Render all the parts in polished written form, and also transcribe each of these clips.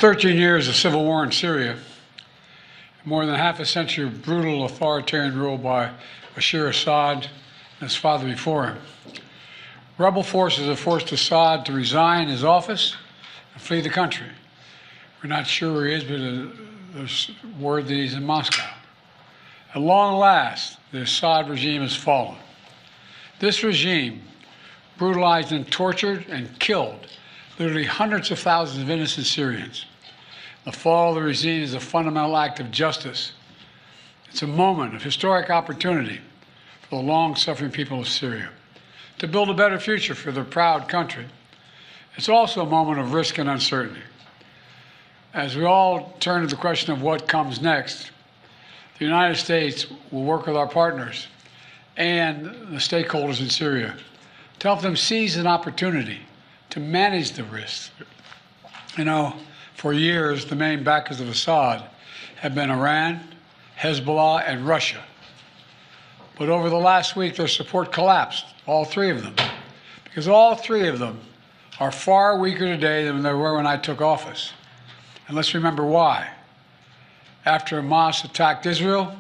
13 years of civil war in Syria, more than half a century of brutal authoritarian rule by Bashar Assad and his father before him. Rebel forces have forced Assad to resign his office and flee the country. We're not sure where he is, but there's word that he's in Moscow. At long last, the Assad regime has fallen. This regime brutalized and tortured and killed literally hundreds of thousands of innocent Syrians. The fall of the regime is a fundamental act of justice. It's a moment of historic opportunity for the long-suffering people of Syria to build a better future for their proud country. It's also a moment of risk and uncertainty. As we all turn to the question of what comes next, the United States will work with our partners and the stakeholders in Syria to help them seize an opportunity to manage the risks. You know, for years, the main backers of Assad have been Iran, Hezbollah, and Russia. But over the last week, their support collapsed, all three of them, because all three of them are far weaker today than they were when I took office. And let's remember why. After Hamas attacked Israel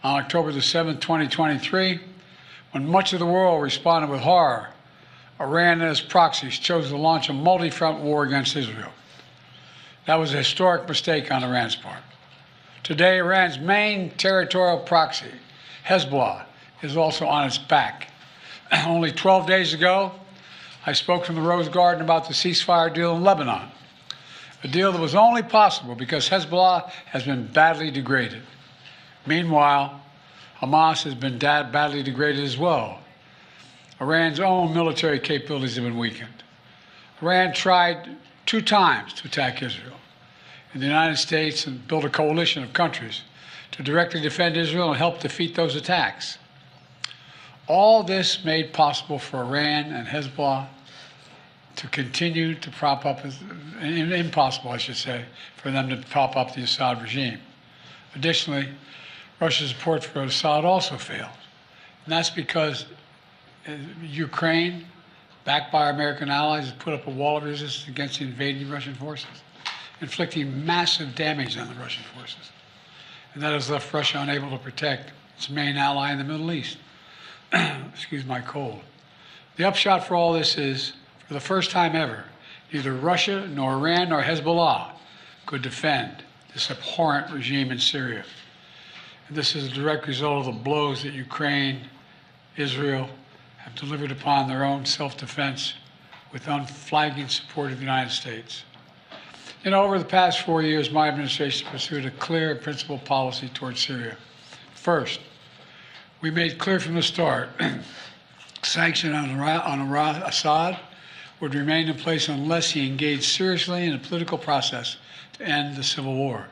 on October the 7th, 2023, when much of the world responded with horror, Iran and its proxies chose to launch a multi-front war against Israel. That was a historic mistake on Iran's part. Today, Iran's main territorial proxy, Hezbollah, is also on its back. Only 12 days ago, I spoke from the Rose Garden about the ceasefire deal in Lebanon, a deal that was only possible because Hezbollah has been badly degraded. Meanwhile, Hamas has been badly degraded as well. Iran's own military capabilities have been weakened. Iran tried 2 times to attack Israel, and the United States and built a coalition of countries to directly defend Israel and help defeat those attacks. All this made possible for Iran and Hezbollah to continue to prop up, impossible, I should say, for them to prop up the Assad regime. Additionally, Russia's support for Assad also failed. And that's because Ukraine, backed by our American allies, has put up a wall of resistance against the invading Russian forces, inflicting massive damage on the Russian forces. And that has left Russia unable to protect its main ally in the Middle East. Excuse my cold. The upshot for all this is, for the first time ever, neither Russia, nor Iran, nor Hezbollah could defend this abhorrent regime in Syria. And this is a direct result of the blows that Ukraine, Israel, have delivered upon their own self-defense with unflagging support of the United States. You know, over the past 4 years, my administration pursued a clear and principled policy towards Syria. First, we made clear from the start sanctions on Assad would remain in place unless he engaged seriously in a political process to end the civil war,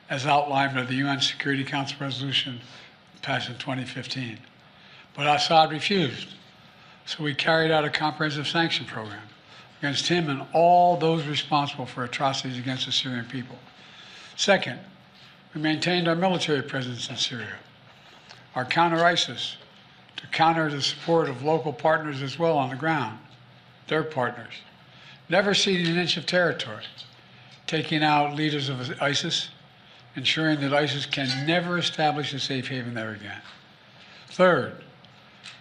as outlined by the UN Security Council resolution passed in 2015. But Assad refused, so we carried out a comprehensive sanction program against him and all those responsible for atrocities against the Syrian people. Second, we maintained our military presence in Syria, our counter-ISIS, to counter the support of local partners as well on the ground, their partners, never ceding an inch of territory, taking out leaders of ISIS, ensuring that ISIS can never establish a safe haven there again. Third,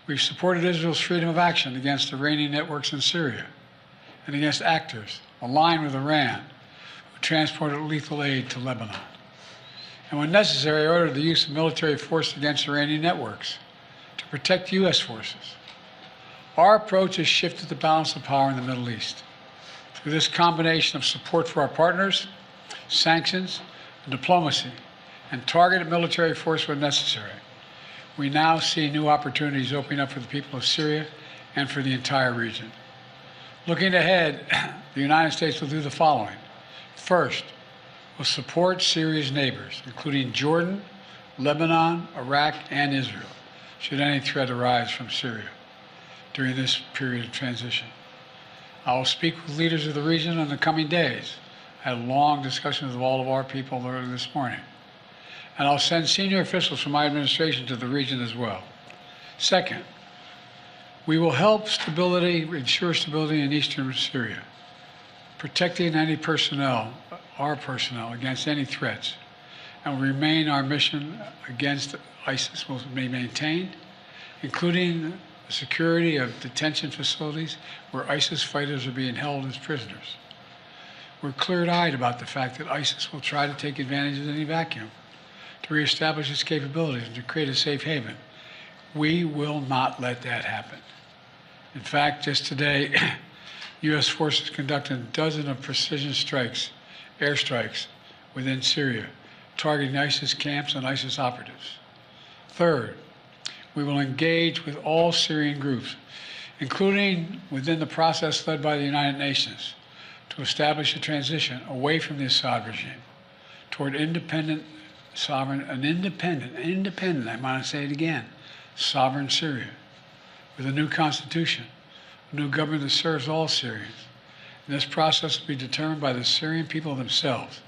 we've supported Israel's freedom of action against Iranian networks in Syria and against actors aligned with Iran who transported lethal aid to Lebanon. And when necessary, ordered the use of military force against Iranian networks to protect U.S. forces. Our approach has shifted the balance of power in the Middle East. Through this combination of support for our partners, sanctions, and diplomacy, and targeted military force when necessary, we now see new opportunities opening up for the people of Syria and for the entire region. Looking ahead, the United States will do the following. First, we'll support Syria's neighbors, including Jordan, Lebanon, Iraq, and Israel, should any threat arise from Syria during this period of transition. I will speak with leaders of the region in the coming days. I had long discussions with all of our people earlier this morning. And I'll send senior officials from my administration to the region as well. Second, we will help ensure stability in eastern Syria, protecting any personnel our personnel against any threats, and will remain our mission against ISIS will be maintained, including the security of detention facilities where ISIS fighters are being held as prisoners. We're clear-eyed about the fact that ISIS will try to take advantage of any vacuum to reestablish its capabilities and to create a safe haven. We will not let that happen. In fact, just today, U.S. forces conducted dozens of precision strikes, airstrikes, within Syria, targeting ISIS camps and ISIS operatives. Third, we will engage with all Syrian groups, including within the process led by the United Nations, to establish a transition away from the Assad regime toward independent, sovereign, I want to say it again, sovereign Syria, with a new constitution, a new government that serves all Syrians. And this process will be determined by the Syrian people themselves.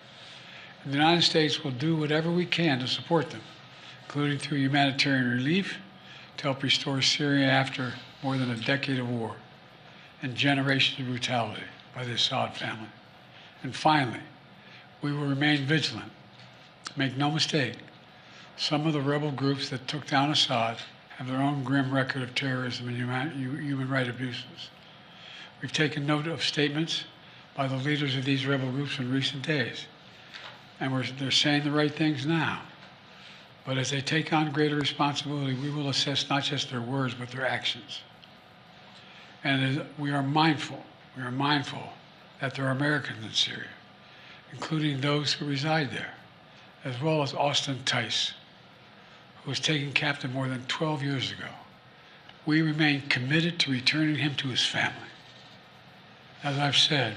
And the United States will do whatever we can to support them, including through humanitarian relief to help restore Syria after more than a decade of war and generations of brutality by the Assad family. And finally, we will remain vigilant. Make no mistake, some of the rebel groups that took down Assad have their own grim record of terrorism and human rights abuses. We've taken note of statements by the leaders of these rebel groups in recent days, and they're saying the right things now. But as they take on greater responsibility, we will assess not just their words, but their actions. And we are mindful that there are Americans in Syria, including those who reside there, as well as Austin Tice, who was taken captive more than 12 years ago. We remain committed to returning him to his family. As I've said,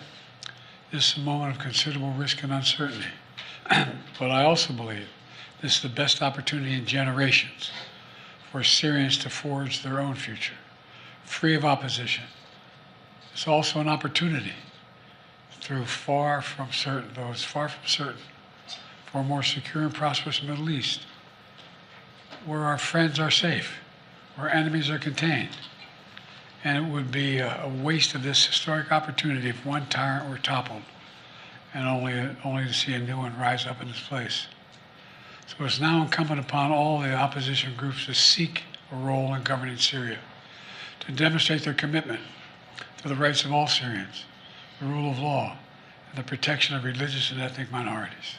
this is a moment of considerable risk and uncertainty, but I also believe this is the best opportunity in generations for Syrians to forge their own future, free of opposition. It's also an opportunity though it's far from certain, for a more secure and prosperous Middle East, where our friends are safe, where enemies are contained. And it would be a waste of this historic opportunity if one tyrant were toppled and only to see a new one rise up in its place. So it's now incumbent upon all the opposition groups to seek a role in governing Syria, to demonstrate their commitment to the rights of all Syrians, the rule of law, and the protection of religious and ethnic minorities.